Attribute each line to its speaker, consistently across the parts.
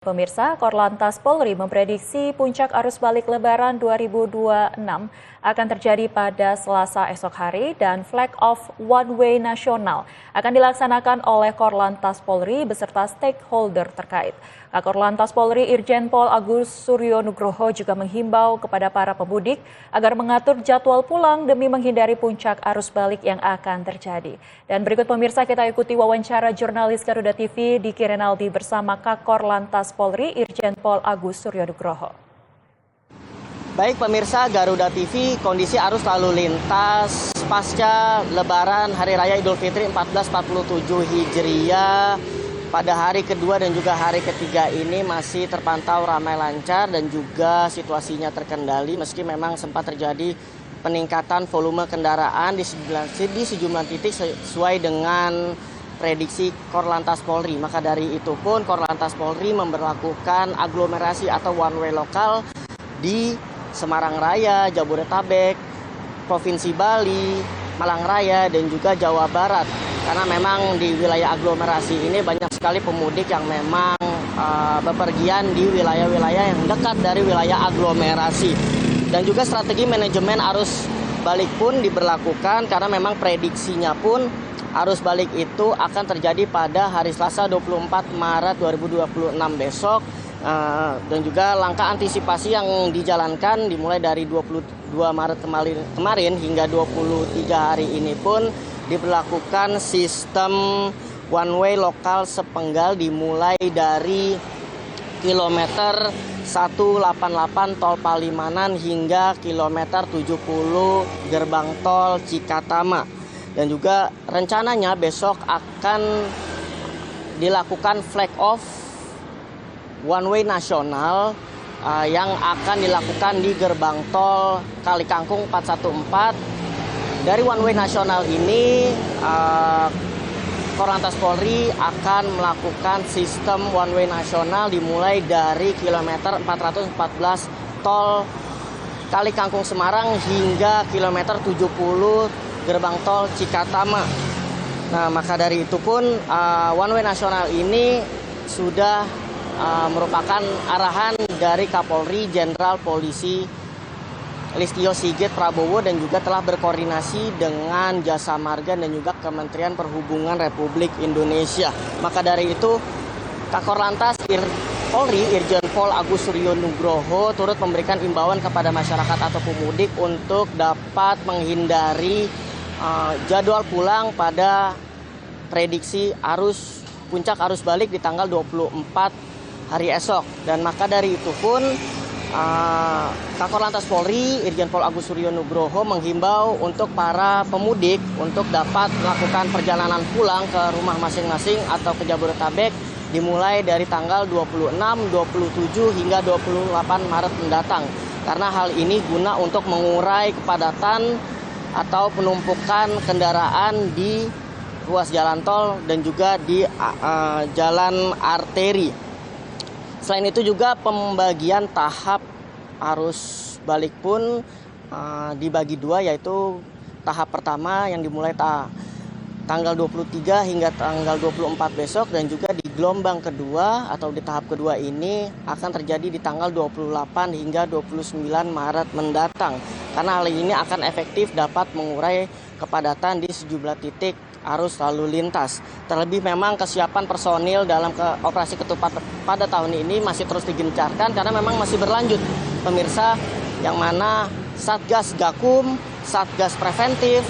Speaker 1: Pemirsa, Korlantas Polri memprediksi puncak arus balik Lebaran 2026 akan terjadi pada Selasa esok hari dan flag off one way nasional akan dilaksanakan oleh Korlantas Polri beserta stakeholder terkait. Korlantas Polri Irjen Pol Agus Suryo Nugroho juga menghimbau kepada para pemudik agar mengatur jadwal pulang demi menghindari puncak arus balik yang akan terjadi. Dan berikut pemirsa kita ikuti wawancara jurnalis Garuda TV Diki Renaldi bersama Korlantas Polri Irjen Pol Agus Suryo Nugroho.
Speaker 2: Baik pemirsa Garuda TV, kondisi arus lalu lintas pasca Lebaran Hari Raya Idul Fitri 1447 Hijriah pada hari kedua dan juga hari ketiga ini masih terpantau ramai lancar dan juga situasinya terkendali meski memang sempat terjadi peningkatan volume kendaraan di sejumlah titik sesuai dengan prediksi Korlantas Polri. Maka dari itu pun Korlantas Polri memberlakukan aglomerasi atau one way lokal di Semarang Raya, Jabodetabek, Provinsi Bali, Malang Raya, dan juga Jawa Barat. Karena memang di wilayah aglomerasi ini banyak sekali pemudik yang memang bepergian di wilayah-wilayah yang dekat dari wilayah aglomerasi. Dan juga strategi manajemen arus balik pun diberlakukan karena memang prediksinya pun arus balik itu akan terjadi pada hari Selasa 24 Maret 2026 besok. Dan juga langkah antisipasi yang dijalankan dimulai dari 22 Maret kemarin hingga 23 hari ini pun diberlakukan sistem one way lokal sepenggal dimulai dari kilometer 188 tol Palimanan hingga kilometer 70 gerbang tol Cikatama. Dan juga rencananya besok akan dilakukan flag off one way nasional yang akan dilakukan di gerbang tol Kalikangkung 414. Dari one way nasional ini Korlantas Polri akan melakukan sistem one way nasional dimulai dari kilometer 414 tol Kalikangkung Semarang hingga kilometer 70 gerbang tol Cikatama. Nah, maka dari itu pun one way nasional ini sudah merupakan arahan dari Kapolri Jenderal Polisi Listio Sigit Prabowo dan juga telah berkoordinasi dengan Jasa Marga dan juga Kementerian Perhubungan Republik Indonesia. Maka dari itu Korlantas Polri Irjen Pol Agus Suryo Nugroho turut memberikan imbauan kepada masyarakat atau pemudik untuk dapat menghindari jadwal pulang pada prediksi puncak arus balik di tanggal 24 hari esok. Dan maka dari itu pun Korlantas Polri Irjen Pol Agus Suryo Nugroho menghimbau untuk para pemudik untuk dapat melakukan perjalanan pulang ke rumah masing-masing atau ke Jabodetabek dimulai dari tanggal 26, 27 hingga 28 Maret mendatang. Karena hal ini guna untuk mengurai kepadatan atau penumpukan kendaraan di ruas jalan tol dan juga di jalan arteri. Selain itu juga pembagian tahap arus balik pun dibagi dua, yaitu tahap pertama yang dimulai tanggal 23 hingga tanggal 24 besok, dan juga di gelombang kedua atau di tahap kedua ini akan terjadi di tanggal 28 hingga 29 Maret mendatang. Karena hal ini akan efektif dapat mengurai kepadatan di sejumlah titik arus lalu lintas. Terlebih memang kesiapan personil dalam operasi ketupat pada tahun ini masih terus digencarkan karena memang masih berlanjut pemirsa, yang mana Satgas Gakum, Satgas Preventif,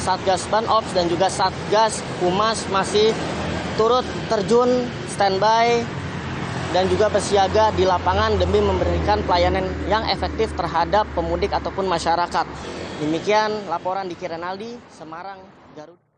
Speaker 2: Satgas Banops dan juga Satgas Humas masih turut terjun standby dan juga bersiaga di lapangan demi memberikan pelayanan yang efektif terhadap pemudik ataupun masyarakat. Demikian laporan Diki Renaldi, Semarang, Garuda.